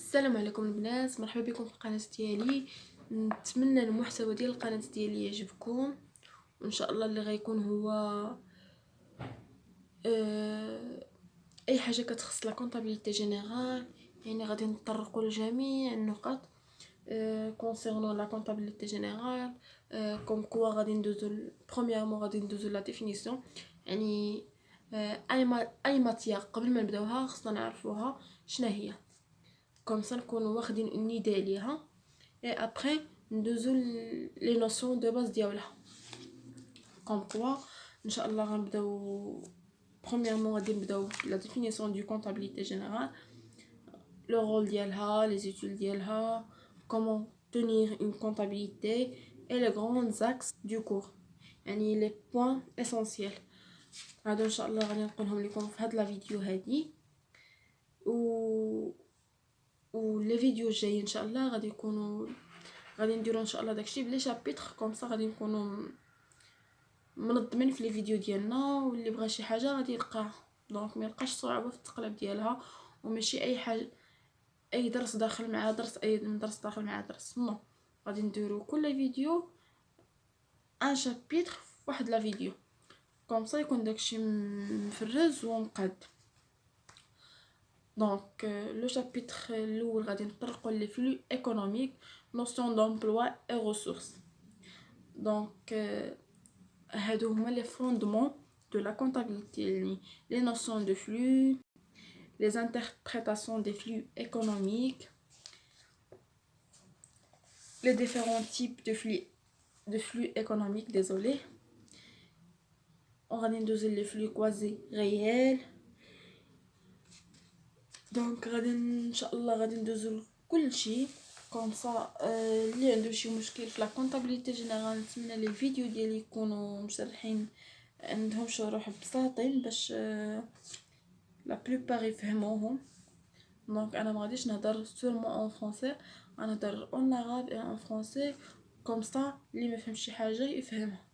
السلام عليكم البنات، مرحبا بكم في القناه ديالي. نتمنى المحتوى ديال القناه ديالي يعجبكم، وان شاء الله اللي غيكون هو اي حاجه كتخص لا كونطابيلتي جينيرال. يعني غادي نتطرقوا لجميع النقط كونسيرنون لا كونطابيلتي جينيرال. كوم كوا غادي ندوزو برومييرمون غادي ندوزو لا ديفينيسيون. يعني اي ماتيير قبل ما نبداوها خصنا نعرفوها شنو هي، كوم سا نكونوا واخدين اون ايدي عليها. اي ابري ندوزو لي نوسيون دو باز ديالها. كوم كوا ان شاء الله غنبداو premièrement غادي نبداو لا définition du comptabilité générale, le rôle ديالها, les études ديالها, comment tenir une comptabilité et les grands axes du cours, يعني les points essentiels. هذا ان شاء الله غادي نقولهم لكم في هاد لا فيديو هادي، و لي فيديو الجاي ان شاء الله غادي يكونوا غادي نديرو ان شاء الله داكشي بلي شابيتر، كوم سا غادي نكونوا منظمين في لي فيديو ديالنا، واللي بغى شي حاجه غادي يلقاها. دونك ما يلقاش صعوبه في التقلب ديالها، وماشي اي حاجه اي درس داخل مع درس، اي درس داخل مع درس. نو، غادي نديرو كل فيديو ان شابيتر في واحد لا فيديو، كوم سا يكون داكشي مفرز ومقاد. دونك لو شابيتر الاول غادي نطرقوا لي فلو ايكونوميك، نوسيون دومبلوا اي ريسورس. دونك هادو هما لي فوندمون de la comptabilité, les notions de flux, les interprétations des flux économiques, les différents types de flux économiques, désolé. On va ندوزو les flux quasi réels. دونك غادي ان شاء الله غادي ندوزو كلشي كوم سا. اللي عنده شي مشكل في لا كونطابيلتي جينيرال نتمنى لي الفيديو ديالي يكونوا مشرحين عندهم شروح بساطين باش لا بلوبار يفهموهم. دونك انا ما غاديش نهضر سولمون اون فرونسي، غنهضر اون عربي اي اون فرونسي، كوم سا اللي ما فهمش شي حاجه يفهمها.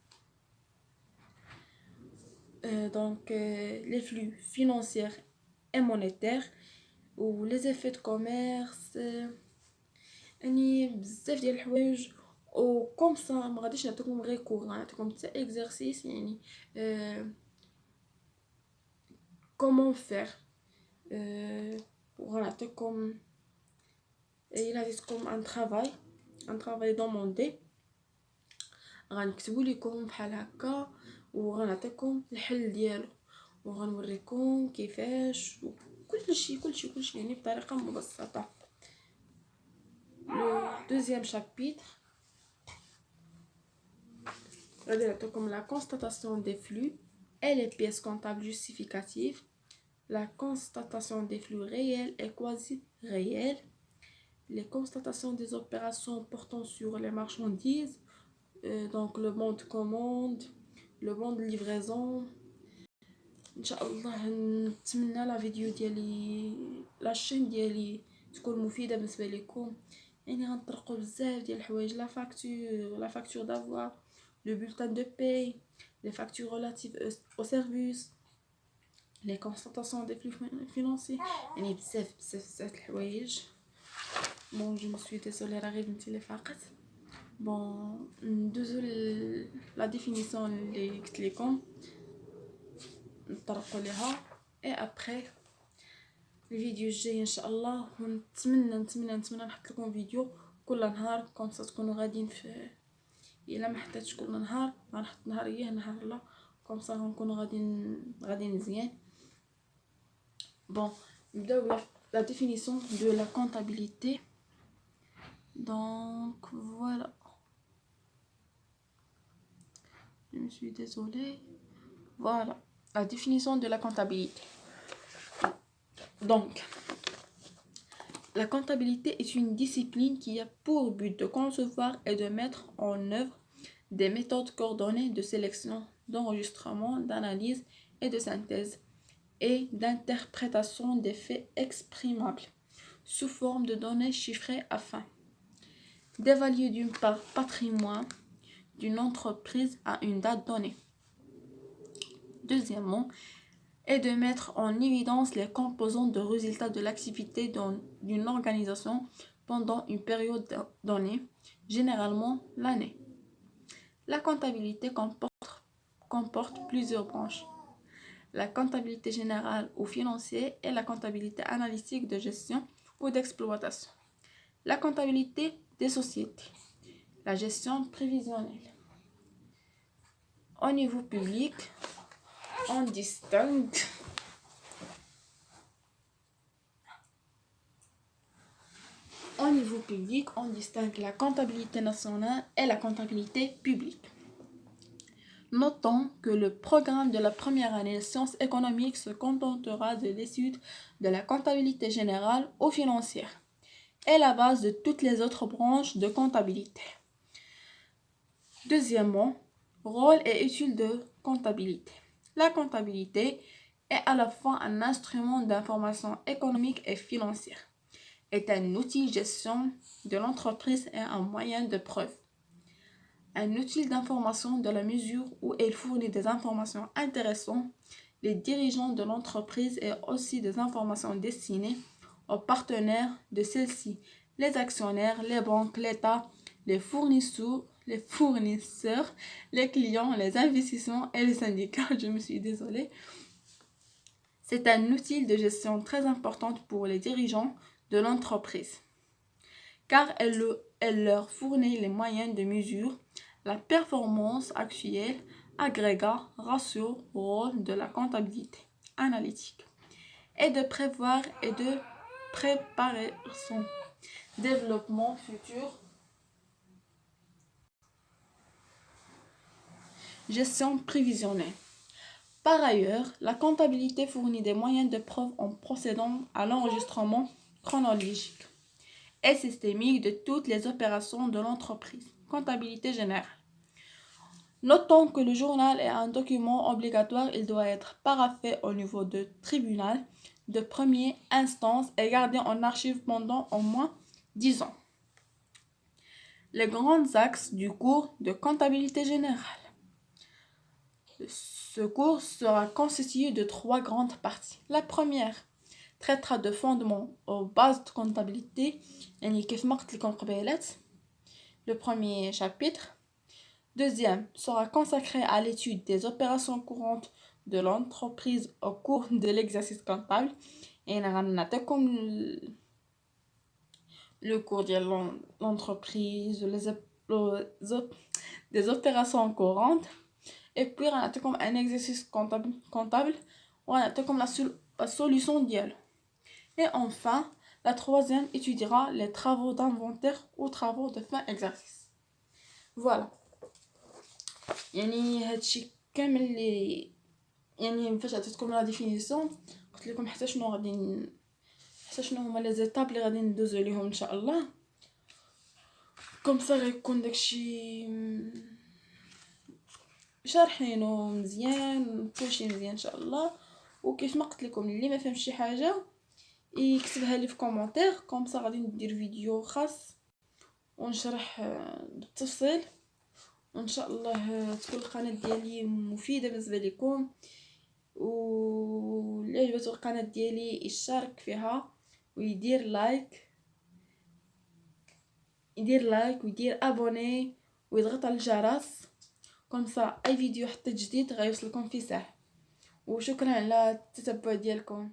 دونك لي فلو فينانسيير اي مونيتير و لي زيفي دو كوميرس، يعني بزاف ديال الحوايج. و كوم سا ما غاديش نعطيكم غير كور، غنعطيكم حتى اكزرسيس، يعني كومون فير. وغنعطيكم الا عطيتكم ان طرافاي دوموندي غنكتبوا لكم بحال هكا، وغنعطيكم الحل ديالو، وغنوريكم كيفاش كلشي يعني بطريقه مبسطه. لو دوزيام شابيتر غادي نعطيكم لا constatation des flux et les pièces comptables justificatives, la constatation des flux réels et quasi réels, les constatations des opérations portant sur les marchandises, donc le bon de commande, le bon de livraison. ان شاء الله نتمنى لا فيديو ديالي لاشين ديالي تكون مفيده بالنسبه لكم. يعني غنطرقوا بزاف ديال الحوايج، لا فاكتور دافوار، le bulletin de paye, les factures relatives au service, les constatations des flux financiers. يعني بزاف الحوايج. بون جو مسوي ديسولي راه غير بنتي اللي فاقت. بون ندوزو لا ديفينيسيون اللي قلت لكم نطرقوا ليها، اي ابري الفيديو الجاي ان شاء الله. ونتمنى نحط لكم فيديو كل نهار، كوم سا تكونوا غاديين في. الا ما حطيتش كل نهار غنحط نهار ايه نهار لا، كوم سا غنكونوا غاديين مزيان. بون نبداو لا ديفينيسيون دو لا كونطابيلتي. دونك فوالا، je me suis désolée. Voilà la définition de la comptabilité. Donc la comptabilité est une discipline qui a pour but de concevoir et de mettre en œuvre des méthodes coordonnées de sélection, d'enregistrement, d'analyse et de synthèse et d'interprétation des faits exprimables sous forme de données chiffrées afin d'évaluer d'une part patrimoine d'une entreprise à une date donnée. Deuxièmement, et de mettre en évidence les composantes de résultats de l'activité d'une organisation pendant une période donnée, généralement l'année. La comptabilité comporte plusieurs branches. La comptabilité générale ou financière et la comptabilité analytique de gestion ou d'exploitation. La comptabilité des sociétés. La gestion prévisionnelle. Au niveau public, on distingue la comptabilité nationale et la comptabilité publique. Notons que le programme de la première année de sciences économiques se contentera de l'étude de la comptabilité générale ou financière et la base de toutes les autres branches de comptabilité. Deuxièmement, rôle et étude de comptabilité. La comptabilité est à la fois un instrument d'information économique et financière, est un outil de gestion de l'entreprise et un moyen de preuve. Un outil d'information dans la mesure où elle fournit des informations intéressantes les dirigeants de l'entreprise et aussi des informations destinées aux partenaires de celle-ci, les actionnaires, les banques, l'État, les fournisseurs, les clients, les investisseurs et les syndicats. Je me suis désolée. C'est un outil de gestion très important pour les dirigeants de l'entreprise, car elle leur fournit les moyens de mesure la performance actuelle, agrégat, ratio, rôle de la comptabilité analytique, et de prévoir et de préparer son développement futur. Gestion prévisionnelle. Par ailleurs, la comptabilité fournit des moyens de preuve en procédant à l'enregistrement chronologique et systémique de toutes les opérations de l'entreprise. Comptabilité générale. Notons que le journal est un document obligatoire. Il doit être paraphé au niveau de tribunal de première instance et gardé en archive pendant au moins 10 ans. Les grands axes du cours de comptabilité générale. Ce cours sera constitué de 3 grandes parties. La première traitera de fondements aux bases de comptabilité, le premier chapitre. Deuxième sera consacré à l'étude des opérations courantes de l'entreprise au cours de l'exercice comptable. Et comme le cours de l'entreprise, des opérations courantes. Et puis, on a comme un exercice comptable. On a comme la solution d'IEL. Et enfin, la troisième étudiera les travaux d'inventaire ou travaux de fin exercice. Voilà. يعني هادشي كامل اللي يعني فاش عطيتكم لا ديفينيسيون قلت لكم حتى شنو هما لي زيتاب اللي غادي ندوزو عليهم ان شاء الله كوم سا غيكون داكشي شارحينو مزيان كلشي مزيان ان شاء الله. وكيف ما قلت لكم اللي ما فهمش شي حاجه يكتبها لي في كومونتير كوم سا غادي ندير فيديو خاص ونشرح بالتفصيل وان شاء الله تكون القناه ديالي مفيده بالنسبه لكم. واللي عجبته القناه ديالي يشارك فيها ويدير لايك ويدير ابوني ويضغط على الجرس كوم سا اي فيديو حتى جديد غيوصلكم في ساعه. وشكرا على التتبع ديالكم.